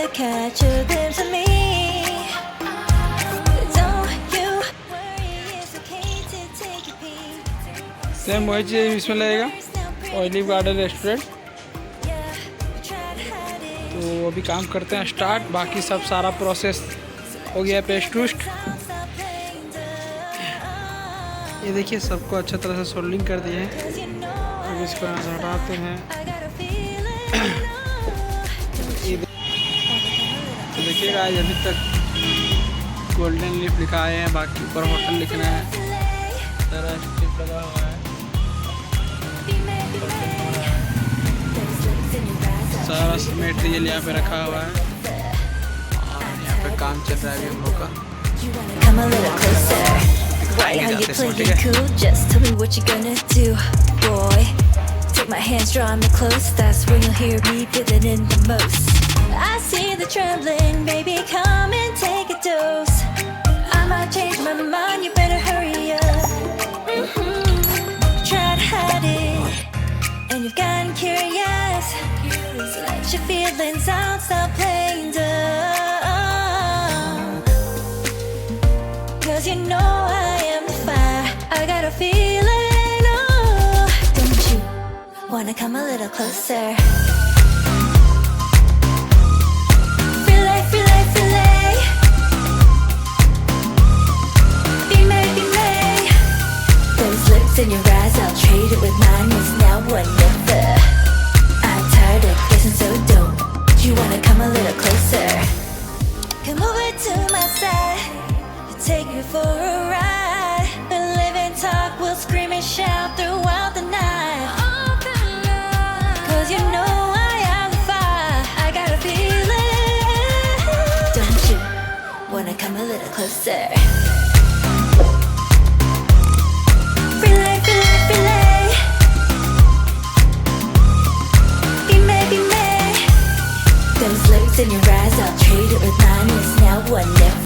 to catch a glimpse of me. Don't you worry, it's okay to take a peek. Same वही चीज़ इसमें लगेगा, olive garden restaurant. तो अभी काम करते हैं स्टार्ट, बाकी सब सारा प्रोसेस हो गया पेस्ट टूस्ट। ये देखिए सबको अच्छा तरह से सोल्डिंग कर दिए हैं। अब इसको यहाँ से हटाते हैं। तो देखिएगा आज अभी तक गोल्डन लीफ लिखा है, बाकी ऊपर होटल लिखना है, सारा स्टिप लगा हुआ है, सारा मटेरियल यहाँ पे रखा हुआ है और यहाँ पे काम चल रहा है अभी हम लोग का। Come a little closer. Why are you playing cool? Just tell me what you're gonna do, boy. Take my hands, draw me close. That's when you'll hear me feeling in the most. I see the trembling, baby. Come and take a dose. I might change my mind. You better hurry up. Try to hide it, and you've gotten curious. So let your feelings out. Stop playing dumb. 'Cause you know I am the fire. I got a feeling, oh. Don't you wanna come a little closer? Feel it, feel it, feel it. Be made, be made. Those lips in your eyes, I'll trade it with mine. It's now or never. I'm tired of kissing, so don't you wanna come a little closer? Come over to my side, take me for a ride. We'll live and talk, we'll scream and shout